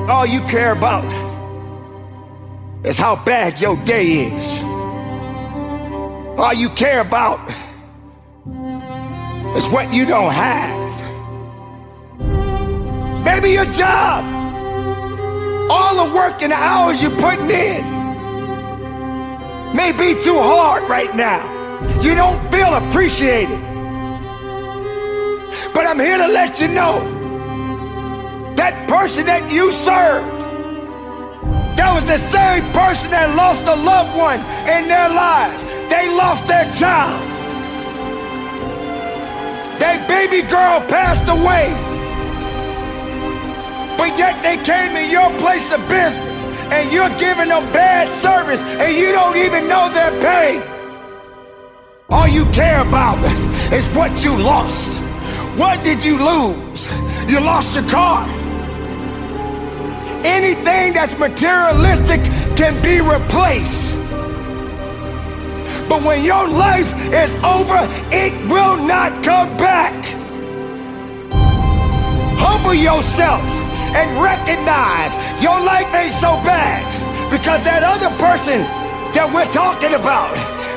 All you care about is how bad your day is. All you care about is what you don't have. Maybe your job, all the work and the hours you're putting in may be too hard right now. You don't feel appreciated. But I'm here to let you know, that person that you served, that was the same person that lost a loved one in their lives. They lost their child. Their baby girl passed away. But yet they came to your place of business and you're giving them bad service and you don't even know their pain. All you care about is what you lost. What did you lose? You lost your car. Anything that's materialistic can be replaced. But when your life is over, it will not come back. Humble yourself and recognize your life ain't so bad, because that other person that we're talking about,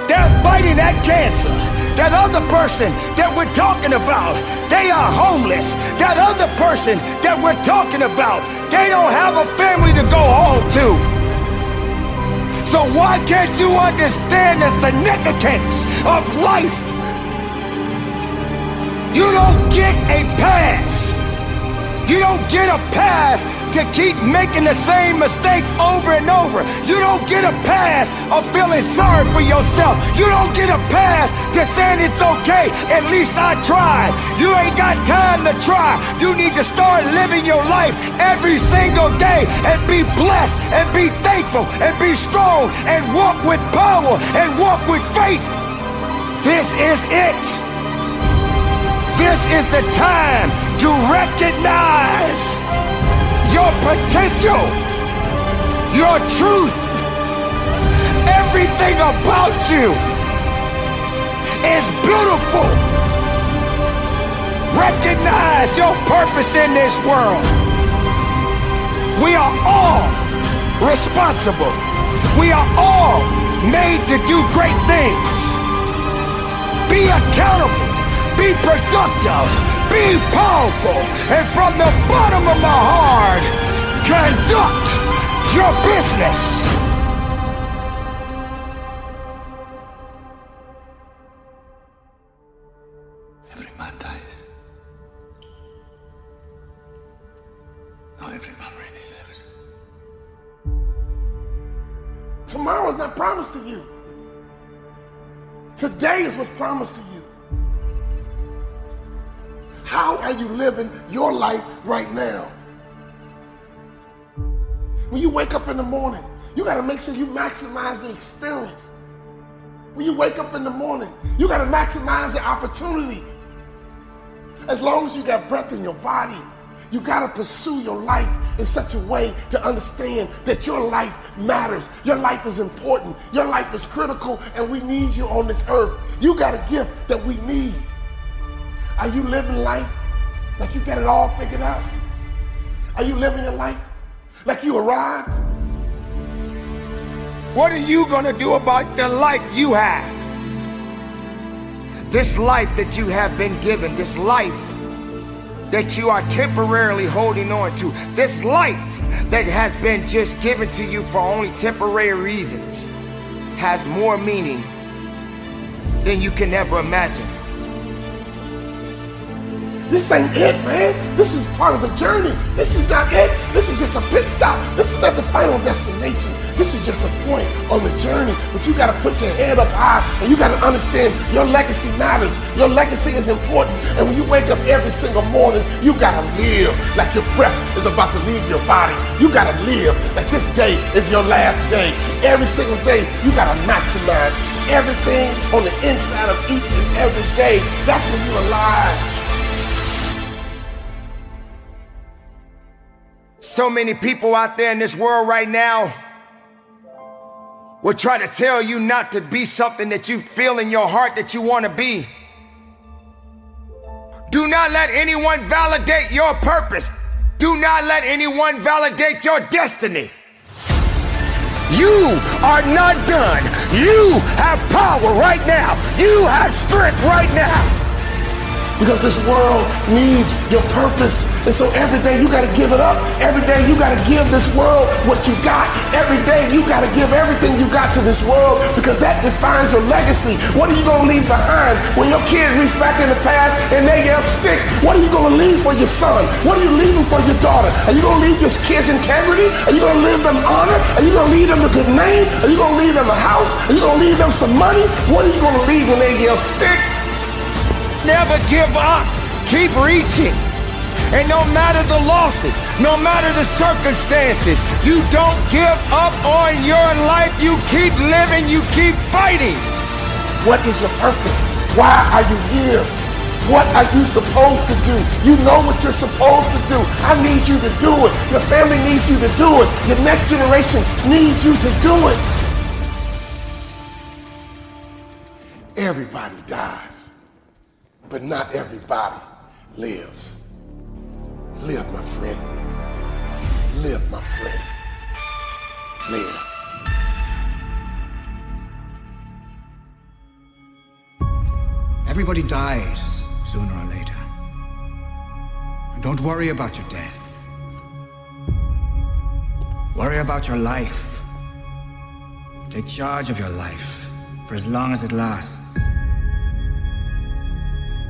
they're fighting that cancer. That other person that we're talking about, they are homeless. That other person that we're talking about, they don't have a family to go home to. So why can't you understand the significance of life? You don't get a pass. You don't get a pass to keep making the same mistakes over and over. You don't get a pass of feeling sorry for yourself. You don't get a pass to saying it's okay, at least I tried. You ain't got time to try. You need to start living your life every single day and be blessed and be thankful and be strong and walk with power and walk with faith. This is it. This is the time to recognize your potential, your truth. Everything about you is beautiful. Recognize your purpose in this world. We are all responsible. We are all made to do great things. Be accountable. Be productive, be powerful, and from the bottom of my heart, conduct your business. Every man dies. Not every man really lives. Tomorrow is not promised to you. Today is what's promised to you. How are you living your life right now? When you wake up in the morning, you got to make sure you maximize the experience. When you wake up in the morning, you got to maximize the opportunity. As long as you got breath in your body, you got to pursue your life in such a way to understand that your life matters. Your life is important. Your life is critical, and we need you on this earth. You got a gift that we need. Are you living life like you got it all figured out? Are you living your life like you arrived? What are you gonna do about the life you have? This life that you have been given, this life that you are temporarily holding on to, this life that has been just given to you for only temporary reasons, has more meaning than you can ever imagine. This ain't it, man. This is part of the journey. This is not it. This is just a pit stop. This is not the final destination. This is just a point on the journey. But you got to put your head up high, and you got to understand your legacy matters. Your legacy is important. And when you wake up every single morning, you got to live like your breath is about to leave your body. You got to live like this day is your last day. Every single day, you got to maximize everything on the inside of each and every day. That's when you're alive. So many people out there in this world right now will try to tell you not to be something that you feel in your heart that you want to be. Do not let anyone validate your purpose. Do not let anyone validate your destiny. You are not done. You have power right now. You have strength right now. Because this world needs your purpose. And so every day you gotta give it up. Every day you gotta give this world what you got. Every day you gotta give everything you got to this world, because that defines your legacy. What are you gonna leave behind when your kids reach back in the past and they yell stick? What are you gonna leave for your son? What are you leaving for your daughter? Are you gonna leave your kids integrity? Are you gonna leave them honor? Are you gonna leave them a good name? Are you gonna leave them a house? Are you gonna leave them some money? What are you gonna leave when they yell stick? Never give up. Keep reaching. And no matter the losses, no matter the circumstances, you don't give up on your life. You keep living. You keep fighting. What is your purpose? Why are you here? What are you supposed to do? You know what you're supposed to do. I need you to do it. Your family needs you to do it. Your next generation needs you to do it. Everybody dies, but not everybody lives. Live, my friend. Live, my friend. Live. Everybody dies sooner or later. And don't worry about your death. Worry about your life. Take charge of your life for as long as it lasts.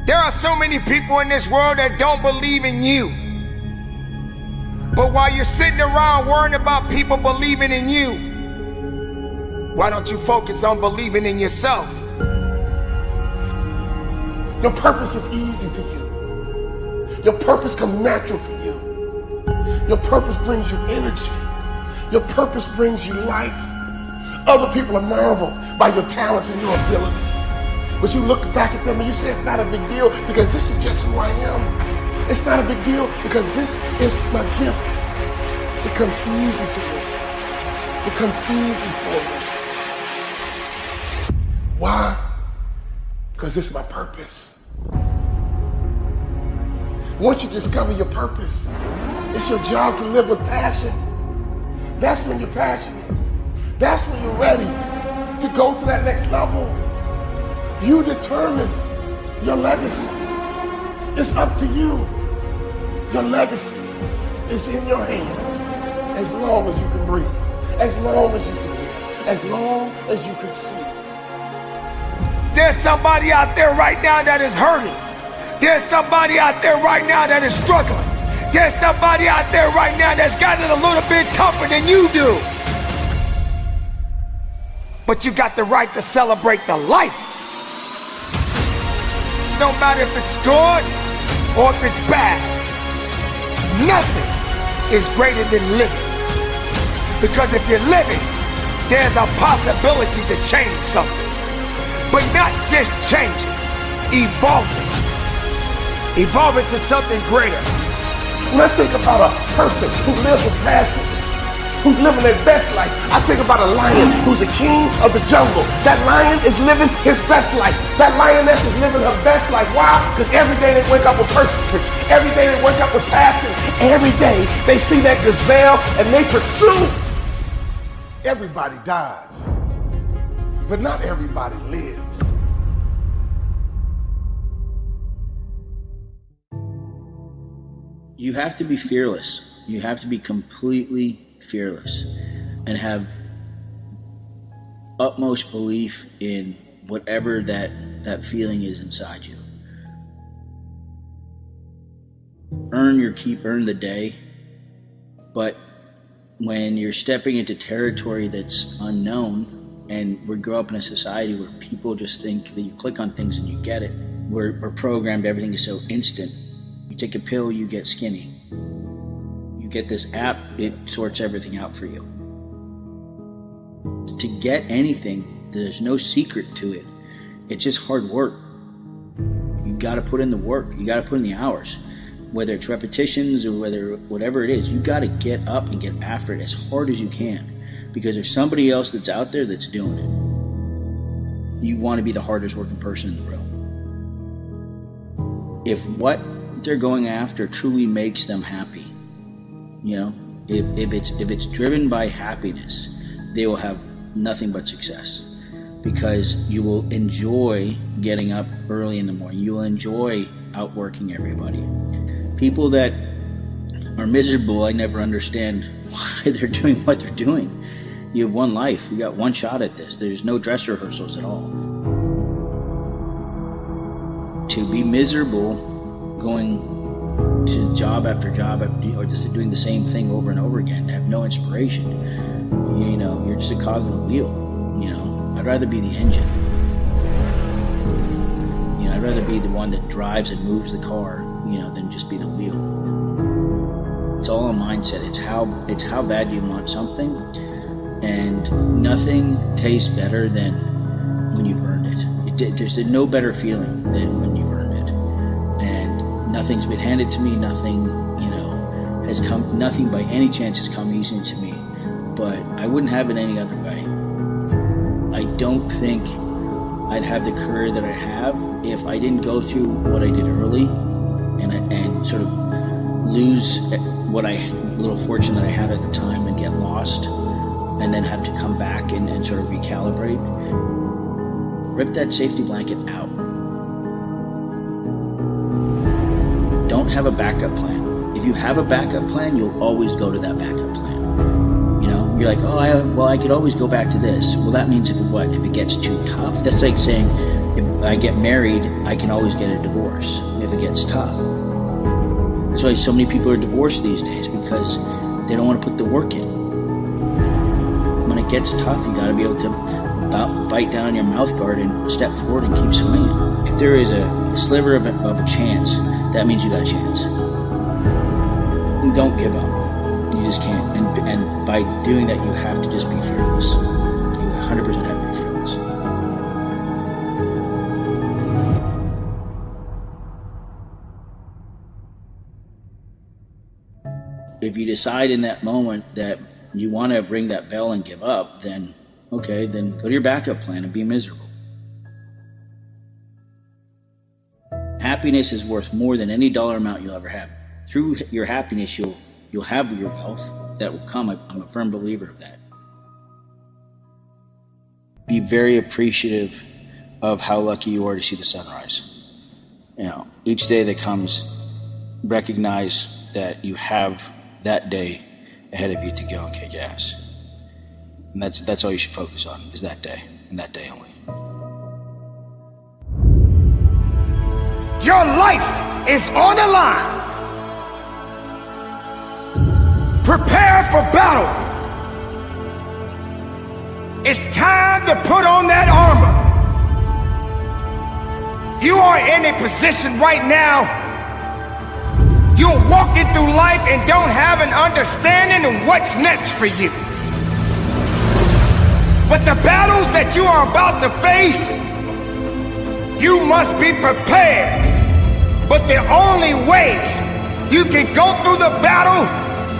There are so many people in this world that don't believe in you. But while you're sitting around worrying about people believing in you, why don't you focus on believing in yourself? Your purpose is easy to you. Your purpose comes natural for you. Your purpose brings you energy. Your purpose brings you life. Other people are marveled by your talents and your ability. But you look back at them and you say it's not a big deal because this is just who I am. It's not a big deal because this is my gift. It comes easy to me. It comes easy for me. Why? Because it's my purpose. Once you discover your purpose, it's your job to live with passion. That's when you're passionate. That's when you're ready to go to that next level. You determine your legacy. It's up to you. Your legacy is in your hands as long as you can breathe, as long as you can hear, as long as you can see. There's somebody out there right now that is hurting. There's somebody out there right now that is struggling. There's somebody out there right now that's got it a little bit tougher than you do. But you got the right to celebrate the life. No matter if it's good or if it's bad, nothing is greater than living. Because if you're living, there's a possibility to change something. But not just change it, evolve it. Evolve it to something greater. When I think about a person who lives with passion, who's living their best life, I think about a lion who's a king of the jungle. That lion is living his best life. That lioness is living her best life. Why? Because every day they wake up with purpose. Every day they wake up with passion. Every day they see that gazelle and they pursue. Everybody dies, but not everybody lives. You have to be fearless. You have to be completely fearless and have utmost belief in whatever that feeling is inside you. Earn your keep, earn the day. But when you're stepping into territory that's unknown, and we grow up in a society where people just think that you click on things and you get it, we're programmed, everything is so instant. You take a pill, you get skinny. You get this app, it sorts everything out for you. To get anything, there's no secret to it. It's just hard work. You gotta put in the work. You gotta put in the hours. Whether it's repetitions or whatever it is, you gotta get up and get after it as hard as you can. Because there's somebody else that's out there that's doing it. You wanna be the hardest working person in the room. If what they're going after truly makes them happy, You know, if it's driven by happiness, they will have nothing but success, because you will enjoy getting up early in the morning. You will enjoy outworking everybody. People that are miserable, I never understand why they're doing what they're doing. You have one life. You got one shot at this. There's no dress rehearsals at all. To be miserable going to job after job, or just doing the same thing over and over again, have no inspiration, you know, you're just a cog in a wheel. You know, I'd rather be the engine. You know, I'd rather be the one that drives and moves the car, you know, than just be the wheel. It's all a mindset. It's how bad you want something, and nothing tastes better than when you've earned it. There's no better feeling than when you've earned it. And nothing's been handed to me. Nothing, you know, has come. Nothing by any chance has come easy to me. But I wouldn't have it any other way. I don't think I'd have the career that I have if I didn't go through what I did early, and sort of lose what little fortune that I had at the time and get lost, and then have to come back and sort of recalibrate. Rip that safety blanket out. Don't have a backup plan. If you have a backup plan, you'll always go to that backup plan. You know, you're like, I could always go back to this. Well, that means if it gets too tough. That's like saying, if I get married, I can always get a divorce if it gets tough. That's why so many people are divorced these days, because they don't want to put the work in. When it gets tough, you got to be able to bite down on your mouth guard and step forward and keep swinging. If there is a sliver of a chance, that means you got a chance. And don't give up. You just can't. And by doing that, you have to just be fearless. You 100% have to be fearless. If you decide in that moment that you want to ring that bell and give up, then okay, then go to your backup plan and be miserable. Happiness is worth more than any dollar amount you'll ever have. Through your happiness, you'll have your wealth that will come. I'm a firm believer of that. Be very appreciative of how lucky you are to see the sunrise. You know, each day that comes, recognize that you have that day ahead of you to go and kick ass. And that's all you should focus on, is that day, and that day only. Your life is on the line. Prepare for battle. It's time to put on that armor. You are in a position right now. You're walking through life and don't have an understanding of what's next for you. But the battles that you are about to face, you must be prepared. But the only way you can go through the battle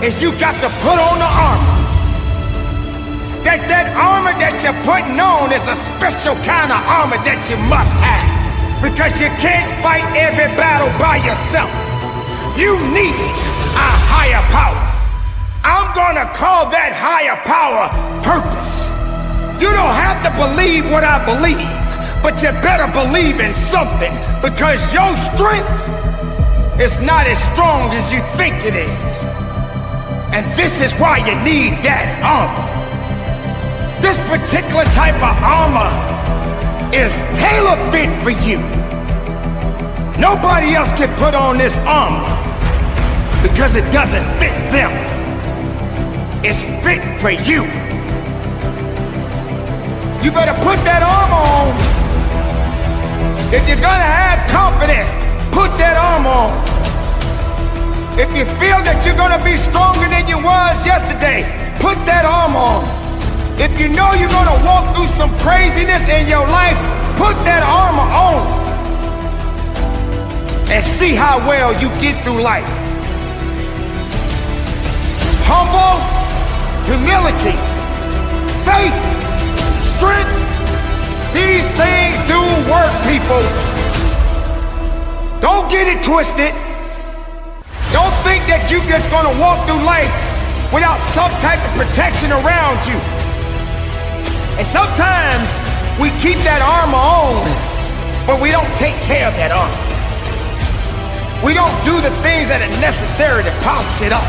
is you got to put on the armor. That armor that you're putting on is a special kind of armor that you must have. Because you can't fight every battle by yourself. You need a higher power. I'm gonna call that higher power purpose. You don't have to believe what I believe, but you better believe in something, because your strength is not as strong as you think it is. And this is why you need that armor. This particular type of armor is tailor-fit for you. Nobody else can put on this armor because it doesn't fit them. It's fit for you. You better put that armor on. If you're gonna have confidence, put that armor on. If you feel that you're gonna be stronger than you was yesterday, put that armor on. If you know you're gonna walk through some craziness in your life, put that armor on. And see how well you get through life. Humble, humility, faith, strength, these things do work, people. Don't get it twisted. Don't think that you're just gonna walk through life without some type of protection around you. And sometimes we keep that armor on, but we don't take care of that armor. We don't do the things that are necessary to polish it up.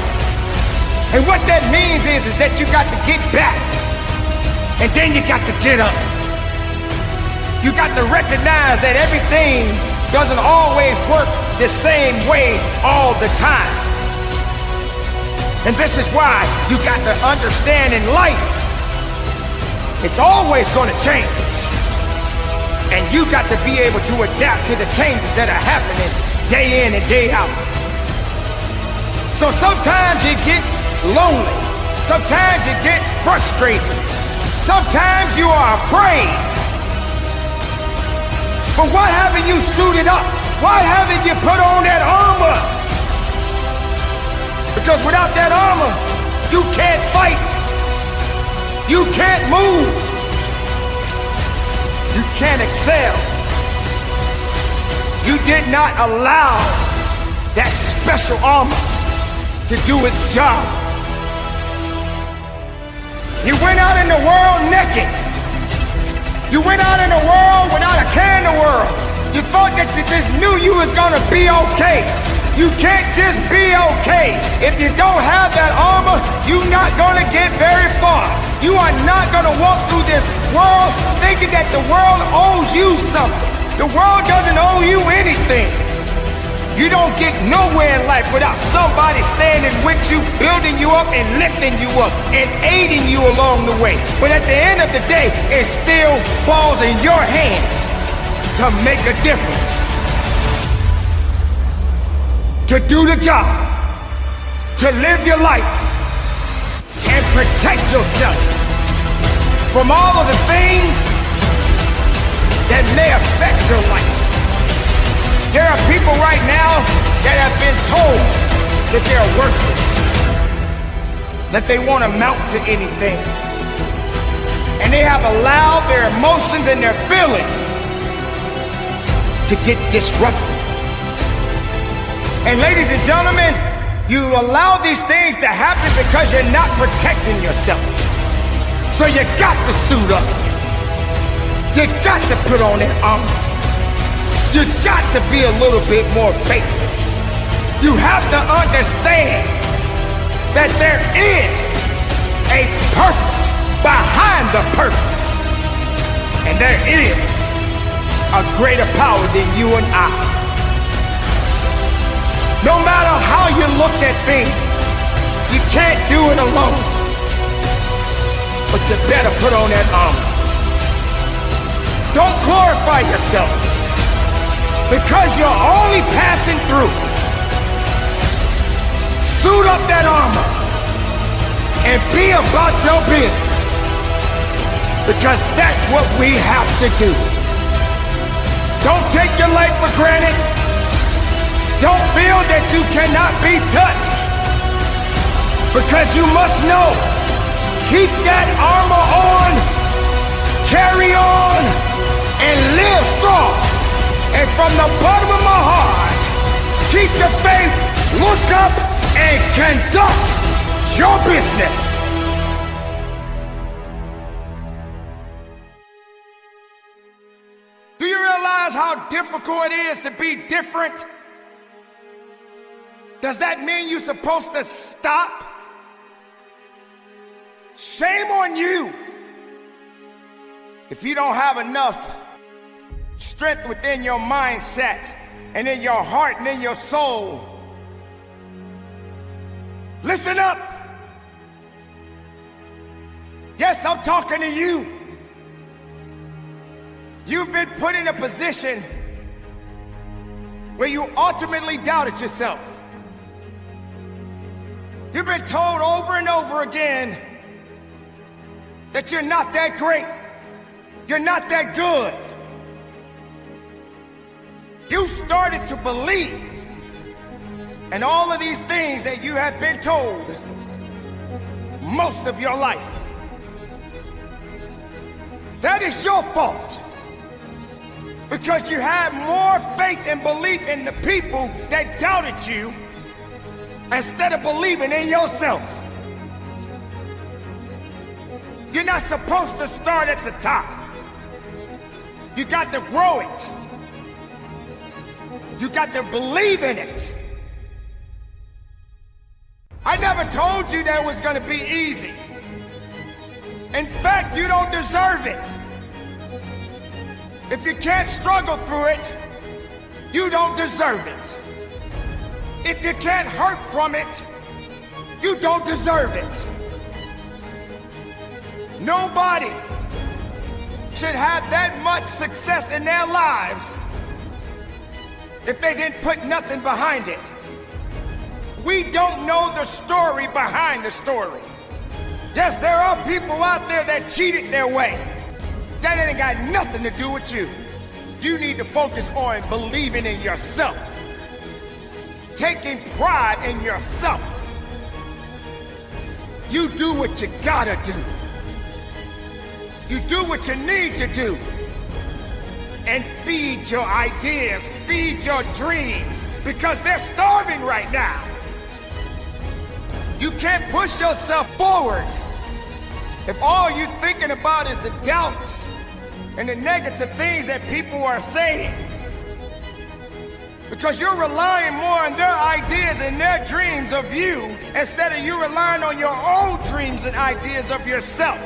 And what that means is that you got to get back, and then you got to get up. You got to recognize that everything doesn't always work the same way all the time. And this is why you got to understand in life, it's always going to change. And you got to be able to adapt to the changes that are happening day in and day out. So sometimes you get lonely. Sometimes you get frustrated. Sometimes you are afraid. But why haven't you suited up? Why haven't you put on that armor? Because without that armor, you can't fight. You can't move. You can't excel. You did not allow that special armor to do its job. You went out in the world naked. You went out in the world without a care in the world. You thought that you just knew you was gonna be okay. You can't just be okay. If you don't have that armor, you're not gonna get very far. You are not gonna walk through this world thinking that the world owes you something. The world doesn't owe you anything. You don't get nowhere in life without somebody standing with you, building you up and lifting you up and aiding you along the way. But at the end of the day, it still falls in your hands to make a difference, to do the job, to live your life and protect yourself from all of the things that may affect your life. There are people right now that have been told that they're worthless, that they won't amount to anything. And they have allowed their emotions and their feelings to get disrupted. And ladies and gentlemen, you allow these things to happen because you're not protecting yourself. So you got to suit up. You got to put on that armor. You got to be a little bit more faithful. You have to understand that there is a purpose behind the purpose. And there is a greater power than you and I. No matter how you look at things, you can't do it alone. But you better put on that armor. Don't glorify yourself because you're only passing through. Suit up that armor and be about your business, because that's what we have to do. Don't take your life for granted. Don't feel that you cannot be touched, because you must know, keep that armor on, carry on, and live strong. And from the bottom of my heart, keep the faith, look up, and conduct your business. Do you realize how difficult it is to be different? Does that mean you're supposed to stop? Shame on you if you don't have enough strength within your mindset and in your heart and in your soul. Listen up. Yes, I'm talking to you. You've been put in a position where you ultimately doubted yourself. You've been told over and over again that you're not that great. You're not that good. You started to believe in all of these things that you have been told most of your life. That is your fault, because you had more faith and belief in the people that doubted you instead of believing in yourself. You're not supposed to start at the top. You got to grow it. You got to believe in it. I never told you that it was going to be easy. In fact, you don't deserve it. If you can't struggle through it, you don't deserve it. If you can't hurt from it, you don't deserve it. Nobody should have that much success in their lives if they didn't put nothing behind it. We don't know the story behind the story. Yes, there are people out there that cheated their way. That ain't got nothing to do with you. You need to focus on believing in yourself. Taking pride in yourself. You do what you gotta do. You do what you need to do. And feed your ideas, feed your dreams, because they're starving right now. You can't push yourself forward if all you're thinking about is the doubts and the negative things that people are saying. Because you're relying more on their ideas and their dreams of you instead of you relying on your own dreams and ideas of yourself.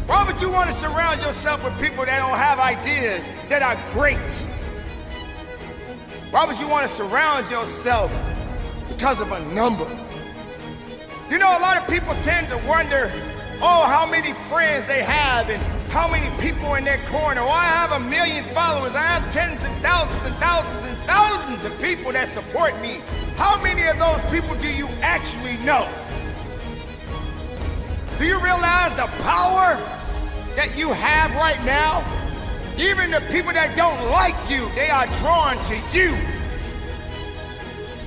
Why would you want to surround yourself with people that don't have ideas that are great? Why would you want to surround yourself because of a number? You know, a lot of people tend to wonder, oh, how many friends they have and how many people in their corner. Oh, I have 1 million followers. I have tens and thousands and thousands and thousands of people that support me. How many of those people do you actually know? Do you realize the power that you have right now? Even the people that don't like you, they are drawn to you.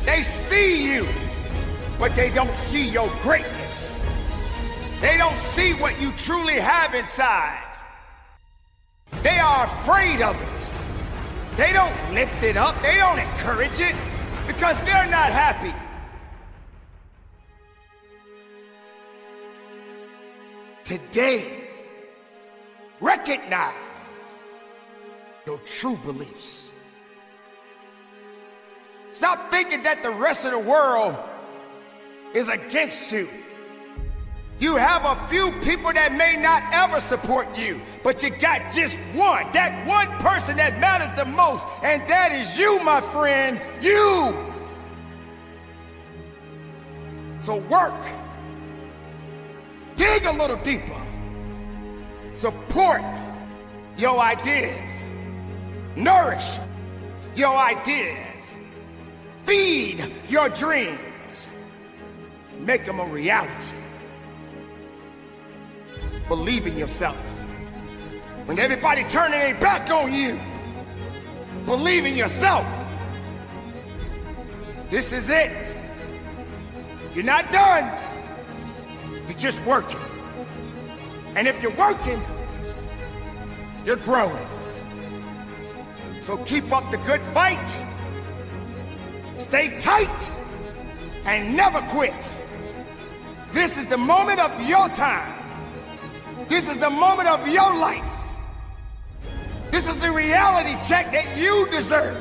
They see you, but they don't see your greatness. They don't see what you truly have inside. They are afraid of it. They don't lift it up. They don't encourage it because they're not happy. Today, recognize your true beliefs. Stop thinking that the rest of the world is against you. You have a few people that may not ever support you, but you got just one, that one person that matters the most, and that is you, my friend, you. So work. Dig a little deeper. Support your ideas. Nourish your ideas. Feed your dreams. Make them a reality. Believe in yourself. When everybody turning their back on you, believe in yourself. This is it. You're not done. You're just working. And if you're working, you're growing. So keep up the good fight. Stay tight and never quit. This is the moment of your time. This is the moment of your life. This is the reality check that you deserve.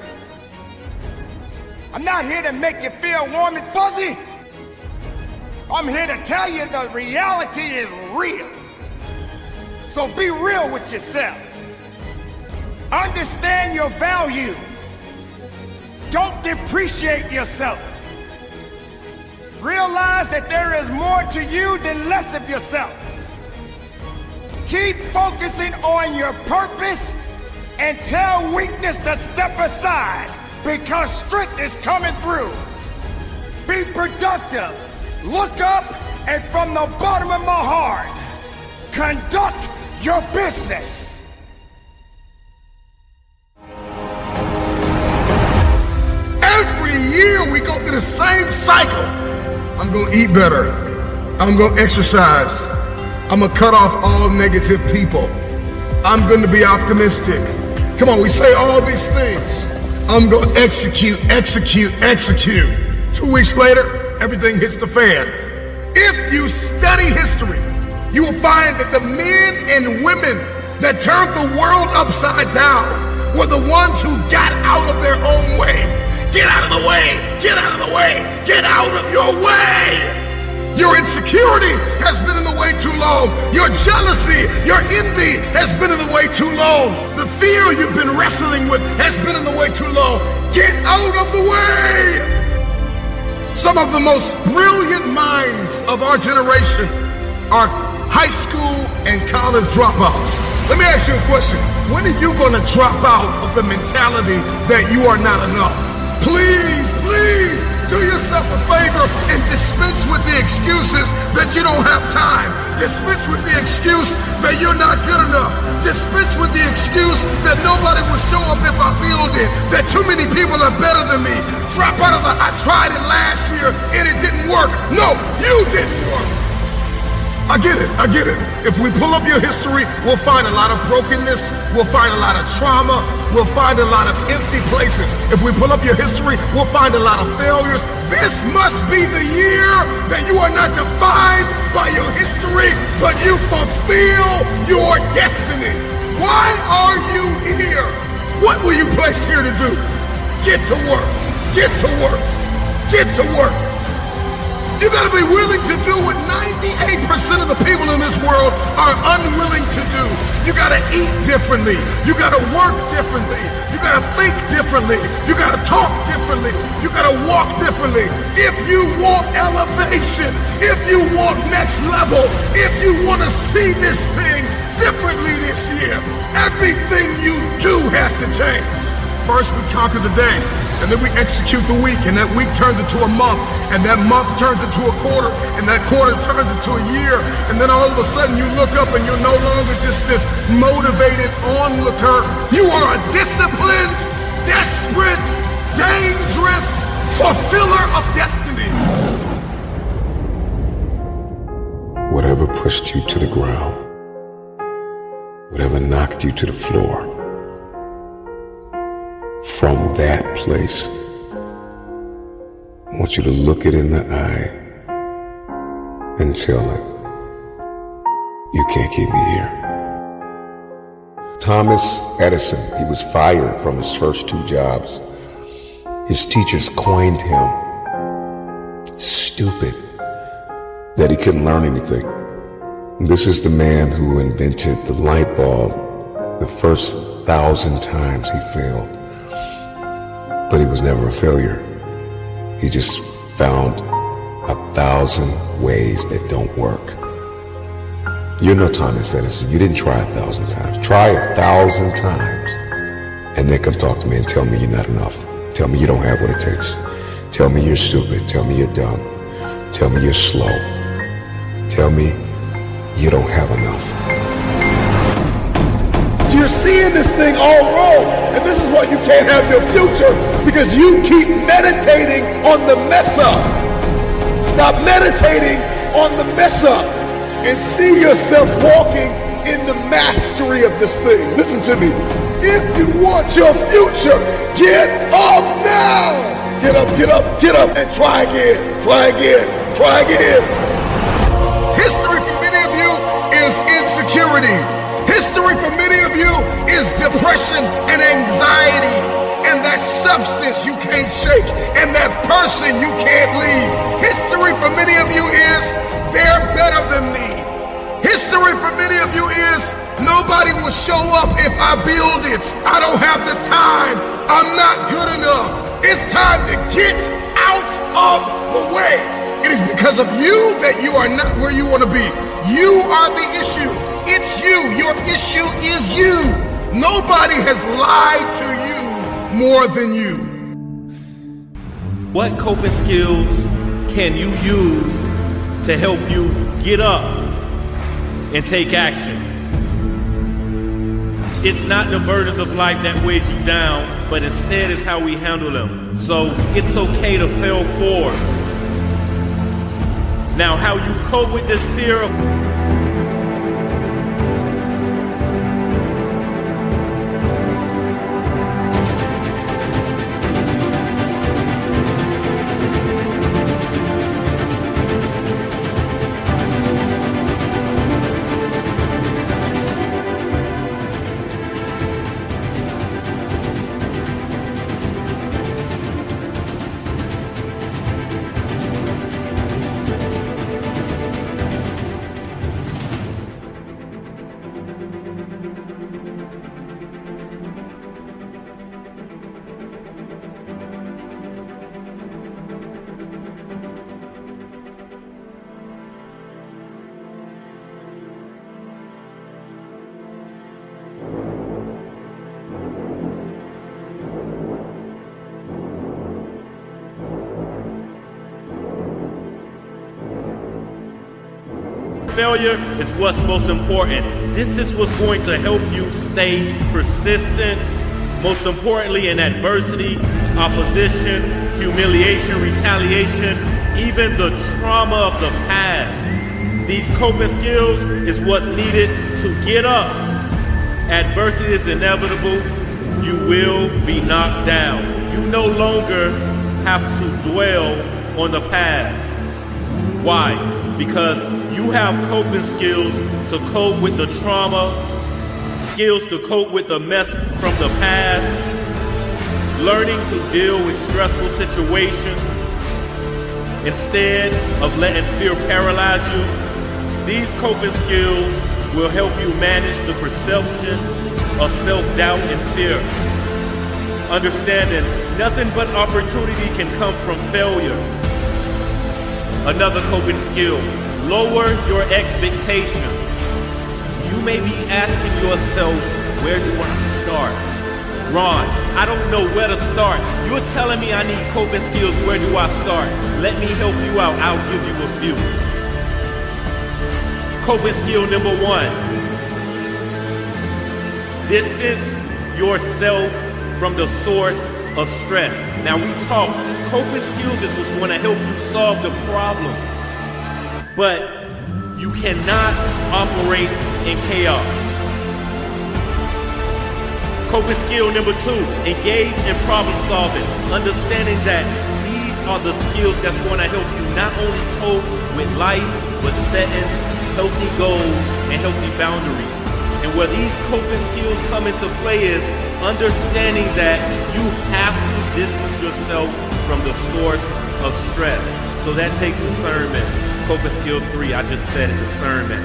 I'm not here to make you feel warm and fuzzy. I'm here to tell you the reality is real. So be real with yourself. Understand your value. Don't depreciate yourself. Realize that there is more to you than less of yourself. Keep focusing on your purpose and tell weakness to step aside because strength is coming through. Be productive. Look up, and from the bottom of my heart, conduct your business. Every year we go through the same cycle. I'm gonna eat better. I'm gonna exercise. I'm gonna cut off all negative people. I'm gonna be optimistic. Come on, we say all these things. I'm gonna execute. 2 weeks later, everything hits the fan. If you study history, you will find that the men and women that turned the world upside down were the ones who got out of their own way. Get out of the way! Get out of the way! Get out of your way! Your insecurity has been in the way too long. Your jealousy, your envy has been in the way too long. The fear you've been wrestling with has been in the way too long. Get out of the way! Some of the most brilliant minds of our generation are high school and college dropouts. Let me ask you a question. When are you going to drop out of the mentality that you are not enough? Please, please do yourself a favor and dispense with the excuses that you don't have time. Dispense with the excuse that you're not good enough. Dispense with the excuse that nobody will show up if I build it, that too many people are better than me. Drop out of the, I tried it last year and it didn't work. No, you didn't work. I get it, I get it. If we pull up your history, we'll find a lot of brokenness, we'll find a lot of trauma, we'll find a lot of empty places. If we pull up your history, we'll find a lot of failures. This must be the year that you are not defined by your history, but you fulfill your destiny. Why are you here? What were you placed here to do? Get to work, get to work, get to work. You gotta be willing to do what 98% of the people in this world are unwilling to do. You gotta eat differently. You gotta work differently. You gotta think differently. You gotta talk differently. You gotta walk differently. If you want elevation, if you want next level, if you wanna see this thing differently this year, everything you do has to change. First, we conquer the day, and then we execute the week, and that week turns into a month, and that month turns into a quarter, and that quarter turns into a year, and then all of a sudden you look up and you're no longer just this motivated onlooker. You are a disciplined, desperate, dangerous fulfiller of destiny. Whatever pushed you to the ground, whatever knocked you to the floor, from that place, I want you to look it in the eye and tell it, you can't keep me here. Thomas Edison, he was fired from his first 2 jobs. His teachers coined him stupid, that he couldn't learn anything. This is the man who invented the light bulb. The first 1,000 times he failed, but he was never a failure. He just found 1,000 ways that don't work. You're no Thomas Edison. You didn't try 1,000 times. Try 1,000 times and then come talk to me and tell me you're not enough. Tell me you don't have what it takes. Tell me you're stupid. Tell me you're dumb. Tell me you're slow. Tell me you don't have enough. You're seeing this thing all wrong, and this is why you can't have your future, because you keep meditating on the mess up. Stop meditating on the mess up and see yourself walking in the mastery of this thing. Listen to me. If you want your future, get up now. Get up, get up, get up, and try again, try again, try again. History for many of you is insecurity. History for many of you is depression and anxiety, and that substance you can't shake, and that person you can't leave. History for many of you is they're better than me. History for many of you is nobody will show up if I build it. I don't have the time. I'm not good enough. It's time to get out of the way. It is because of you that you are not where you want to be. You are the issue. It's you. Your issue is you. Nobody has lied to you more than you. What coping skills can you use to help you get up and take action? It's not the burdens of life that weighs you down, but instead it's how we handle them. So it's okay to fail forward. Now, how you cope with this fear of failure is what's most important. This is what's going to help you stay persistent. Most importantly, in adversity, opposition, humiliation, retaliation, even the trauma of the past. These coping skills is what's needed to get up. Adversity is inevitable. You will be knocked down. You no longer have to dwell on the past. Why? Because you have coping skills to cope with the trauma, skills to cope with the mess from the past, learning to deal with stressful situations instead of letting fear paralyze you. These coping skills will help you manage the perception of self-doubt and fear. Understanding nothing but opportunity can come from failure. Another coping skill, lower your expectations. You may be asking yourself, where do I start? Ron, I don't know where to start. You're telling me I need coping skills, where do I start? Let me help you out, I'll give you a few. Coping skill number 1, distance yourself from the source of stress. Now we talk, coping skills is what's going to help you solve the problem. But you cannot operate in chaos. Coping skill number 2, engage in problem solving. Understanding that these are the skills that's going to help you not only cope with life, but setting healthy goals and healthy boundaries. And where these coping skills come into play is understanding that you have to distance yourself from the source of stress. So that takes discernment. Coping skill 3, I just said it, discernment.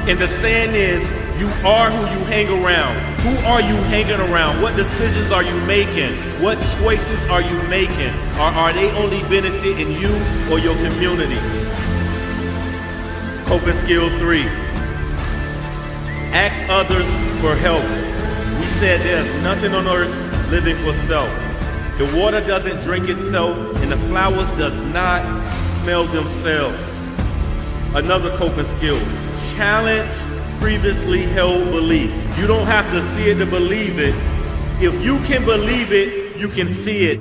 And the saying is, you are who you hang around. Who are you hanging around? What decisions are you making? What choices are you making? Are they only benefiting you or your community? Coping skill 3, ask others for help. We said there's nothing on earth living for self. The water doesn't drink itself, and the flowers does not smell themselves. Another coping skill, challenge previously held beliefs. You don't have to see it to believe it. If you can believe it, you can see it.